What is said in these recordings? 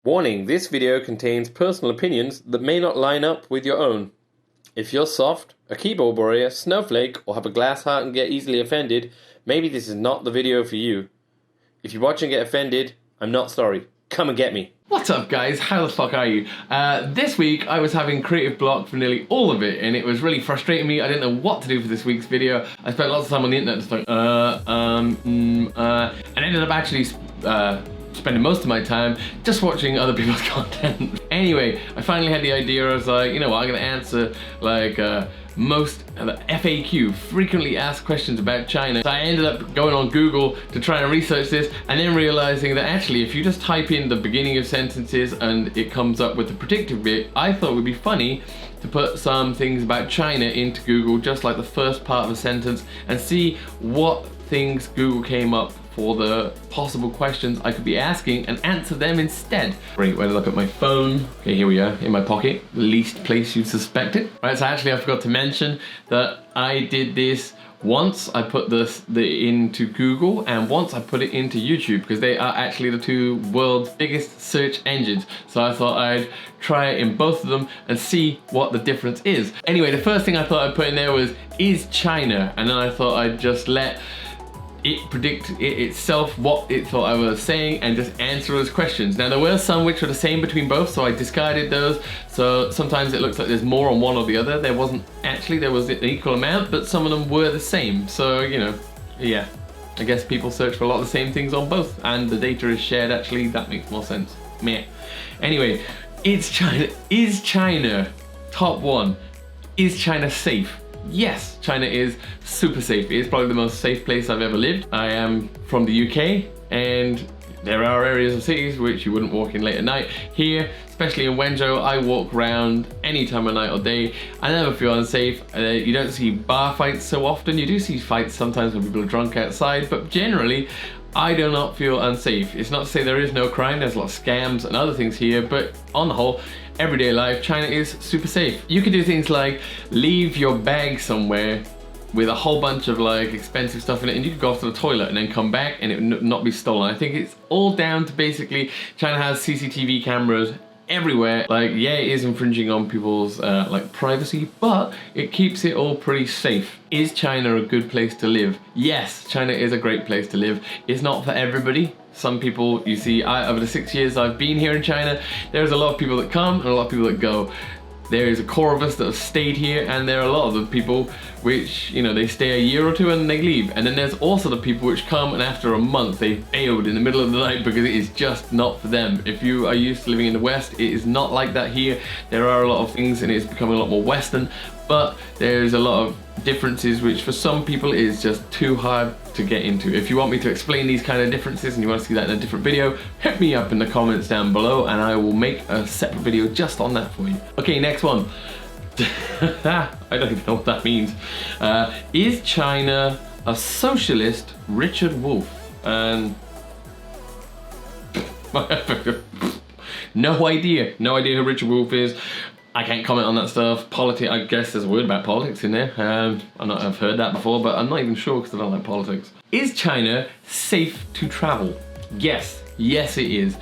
Warning, this video contains personal opinions that may not line up with your own. If you're soft, a keyboard warrior, snowflake, or have a glass heart and get easily offended, maybe this is not the video for you. If you watch and get offended, I'm not sorry. Come and get me. What's up guys, how the fuck are you? This week I was having creative block for nearly all of it and it was really frustrating me. I didn't know what to do for this week's video. I spent lots of time on the internet just like and ended up actually spending most of my time just watching other people's content. Anyway, I finally had the idea. I was like, you know what, I'm gonna answer like most FAQ, frequently asked questions about China. So I ended up going on Google to try and research this and then realizing that actually if you just type in the beginning of sentences and it comes up with the predictive bit, I thought it would be funny to put some things about China into Google, just like the first part of a sentence, and see what things Google came up for the possible questions I could be asking and answer them instead. Great, where did I put my phone? Okay, here we are, in my pocket, least place you'd suspect it. Right, so actually I forgot to mention that I did this once. I put this into Google and once I put it into YouTube because they are actually the two world's biggest search engines. So I thought I'd try it in both of them and see what the difference is. Anyway, the first thing I thought I'd put in there was, is China? And then I thought I'd just let it predict itself what it thought I was saying and just answer those questions. Now there were some which were the same between both, so I discarded those. So sometimes it looks like there's more on one or the other. There wasn't actually, there was an equal amount, but some of them were the same. So, you know, yeah, I guess people search for a lot of the same things on both and the data is shared. Actually, that makes more sense. Meh. Anyway, is China top one? Is China safe? Yes, China is super safe. It is probably the most safe place I've ever lived. I am from the UK and there are areas of cities which you wouldn't walk in late at night. Here, especially in Wenzhou, I walk around any time of night or day. I never feel unsafe. You don't see bar fights so often. You do see fights sometimes when people are drunk outside, but generally, I do not feel unsafe. It's not to say there is no crime, there's a lot of scams and other things here, but on the whole, everyday life, China is super safe. You can do things like leave your bag somewhere with a whole bunch of like expensive stuff in it and you can go off to the toilet and then come back and it not be stolen. I think it's all down to basically China has CCTV cameras everywhere. Like, yeah, it is infringing on people's like privacy, but it keeps it all pretty safe. Is China a good place to live? Yes, China is a great place to live. It's not for everybody. Some people, you see, over the 6 years I've been here in China, there's a lot of people that come and a lot of people that go. There is a core of us that have stayed here and there are a lot of the people which, you know, they stay a year or two and they leave. And then there's also the people which come and after a month they bailed in the middle of the night because it is just not for them. If you are used to living in the West, it is not like that here. There are a lot of things and it's becoming a lot more Western, but there's a lot of differences which for some people is just too hard to get into. If you want me to explain these kind of differences and you want to see that in a different video, hit me up in the comments down below and I will make a separate video just on that for you. Okay, next one. I don't even know what that means. Is China a socialist Richard Wolff? No idea who Richard Wolff is. I can't comment on that stuff. Politics, I guess there's a word about politics in there. I've heard that before, but I'm not even sure because I don't like politics. Is China safe to travel? Yes. Yes, it is.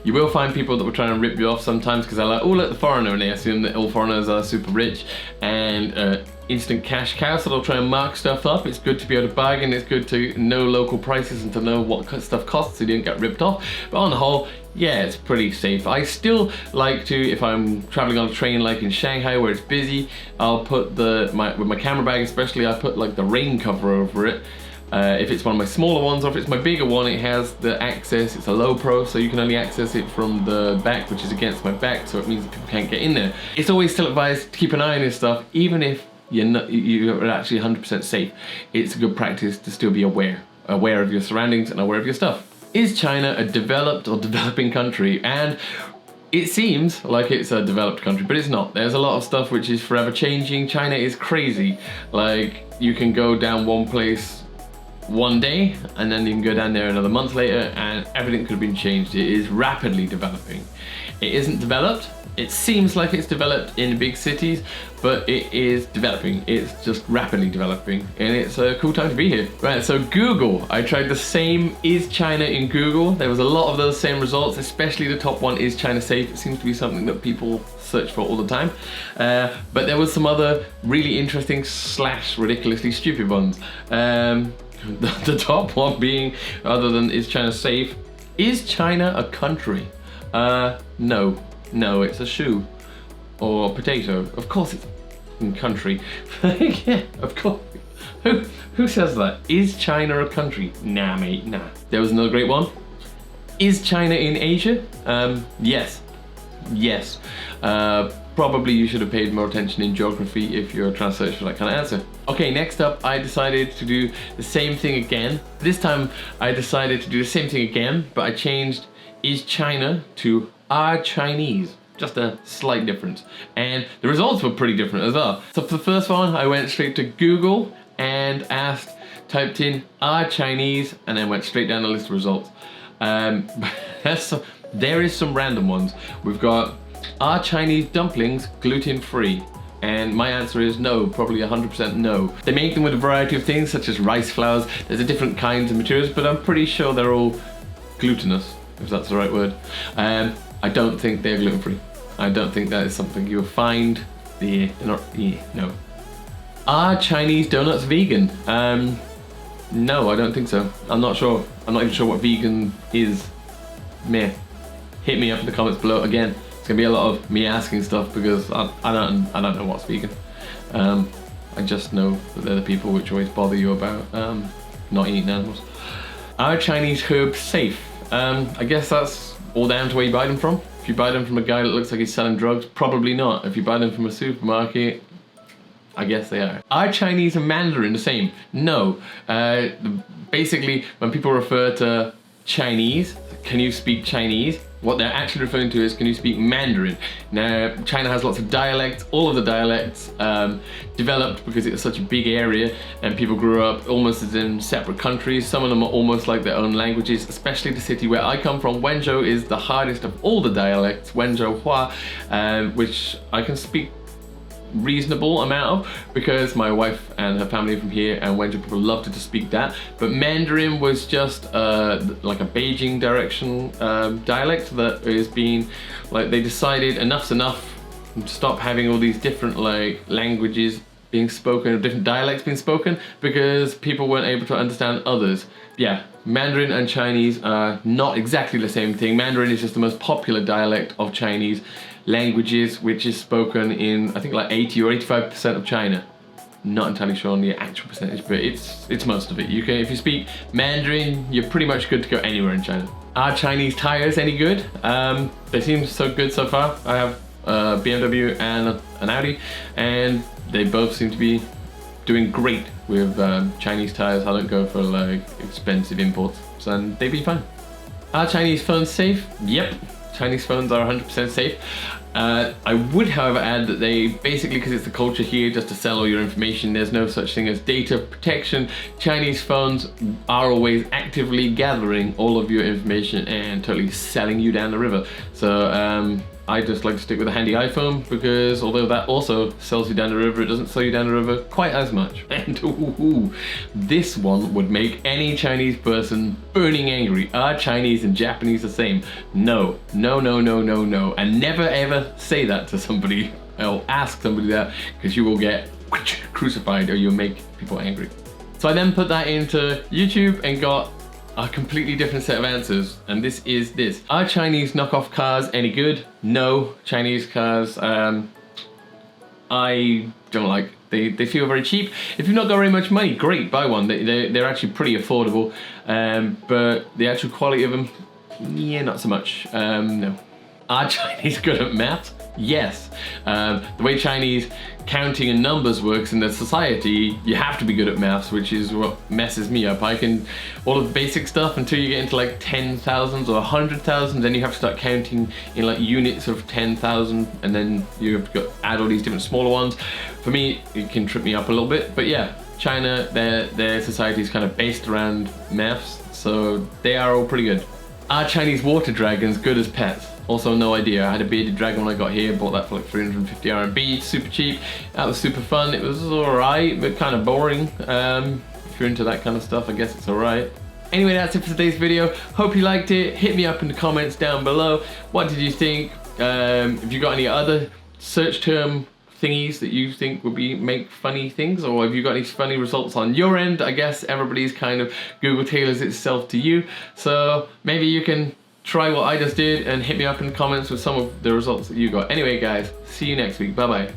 You will find people that will try and rip you off sometimes because they're like, oh, look, the foreigner, and they assume that all foreigners are super rich and instant cash cows, so they'll try and mark stuff up. It's good to be able to bargain. It's good to know local prices and to know what stuff costs so you don't get ripped off. But on the whole, yeah, it's pretty safe. I still like to, if I'm traveling on a train like in Shanghai where it's busy, I'll put with my camera bag especially, I put like the rain cover over it. If it's one of my smaller ones or if it's my bigger one, it has the access, it's a Lowepro, so you can only access it from the back, which is against my back, so it means that people can't get in there. It's always still advised to keep an eye on this stuff, even if you're actually 100% safe. It's a good practice to still be aware of your surroundings and aware of your stuff. Is China a developed or developing country? And it seems like it's a developed country, but it's not. There's a lot of stuff which is forever changing. China is crazy. Like, you can go down one place one day and then you can go down there another month later and everything could have been changed. It is rapidly developing. It isn't developed, It seems like it's developed in big cities, but it is developing. It's just rapidly developing, and it's a cool time to be here. Right, so Google. I tried the same is China in Google. There was a lot of those same results, especially the top one, is China safe? It seems to be something that people search for all the time. But there was some other really interesting / ridiculously stupid ones. The top one being, other than is China safe, is China a country? No. No, it's a shoe or potato. Of course it's a country. Yeah, of course. Who says that? Is China a country? Nah, mate, nah. There was another great one. Is China in Asia? Yes. Yes. Probably you should have paid more attention in geography if you're trying to search for that kind of answer. Okay, next up, I decided to do the same thing again. This time, I decided to do the same thing again, but I changed is China to are Chinese. Just a slight difference. And the results were pretty different as well. So for the first one, I went straight to Google and typed in are Chinese, and then went straight down the list of results. There is some random ones. We've got, are Chinese dumplings gluten-free? And my answer is no, probably 100% no. They make them with a variety of things, such as rice flours. There's a different kinds of materials, but I'm pretty sure they're all glutinous, if that's the right word. I don't think they're gluten-free. I don't think that is something you'll find. No. Are Chinese donuts vegan? No, I don't think so. I'm not sure. I'm not even sure what vegan is. Meh. Hit me up in the comments below. Again, it's gonna be a lot of me asking stuff because I don't know what's vegan. I just know that they're the people which always bother you about not eating animals. Are Chinese herbs safe? I guess that's all down to where you buy them from. If you buy them from a guy that looks like he's selling drugs, probably not. If you buy them from a supermarket, I guess they are. Are Chinese and Mandarin the same? No. Basically, when people refer to Chinese, can you speak Chinese? What they're actually referring to is, can you speak Mandarin? Now, China has lots of dialects. All of the dialects developed because it's such a big area and people grew up almost as in separate countries. Some of them are almost like their own languages, especially the city where I come from. Wenzhou is the hardest of all the dialects, Wenzhou Hua, which I can speak reasonable amount of because my wife and her family are from here, and Wenzhou people loved to speak that. But Mandarin was just like a Beijing direction dialect that is being, like, they decided enough's enough, stop having all these different like languages being spoken, or different dialects being spoken, because people weren't able to understand others. Yeah, Mandarin and Chinese are not exactly the same thing. Mandarin is just the most popular dialect of Chinese languages, which is spoken in, I think, like 80 or 85% of China. Not entirely sure on the actual percentage, but it's most of it. You can, if you speak Mandarin, you're pretty much good to go anywhere in China. Are Chinese tires any good? They seem so good so far. I have a BMW and an Audi, and they both seem to be doing great with Chinese tires. I don't go for like expensive imports, so they'd be fine. Are Chinese phones safe? Yep. Chinese phones are 100% safe. I would, however, add that they basically, because it's the culture here just to sell all your information, there's no such thing as data protection. Chinese phones are always actively gathering all of your information and totally selling you down the river. So I just like to stick with a handy iPhone, because although that also sells you down the river, it doesn't sell you down the river quite as much. And this one would make any Chinese person burning angry. Are Chinese and Japanese the same? No, no, no, no, no, no. And never ever say that to somebody, or ask somebody that, because you will get crucified or you'll make people angry. So I then put that into YouTube and got a completely different set of answers, and this is this. Are Chinese knockoff cars any good? No. Chinese cars, I don't like. They feel very cheap. If you've not got very much money, great, buy one. They're actually pretty affordable, but the actual quality of them, yeah, not so much. No. Are Chinese good at math? Yes. The way Chinese counting and numbers works in their society, you have to be good at maths, which is what messes me up. I can all of the basic stuff until you get into like 10,000s or 100,000, then you have to start counting in like units of 10,000, and then you have to add all these different smaller ones. For me, it can trip me up a little bit, but yeah, China, their society is kind of based around maths, so they are all pretty good. Are Chinese water dragons good as pets? Also, no idea. I had a bearded dragon when I got here, bought that for like 350 RMB, super cheap. That was super fun. It was alright, but kind of boring. If you're into that kind of stuff, I guess it's alright. Anyway, that's it for today's video. Hope you liked it. Hit me up in the comments down below. What did you think? Have you got any other search term thingies that you think would make funny things, or have you got any funny results on your end? I guess everybody's kind of Google tailors itself to you, so maybe you can try what I just did and hit me up in the comments with some of the results that you got. Anyway guys, see you next week. Bye bye.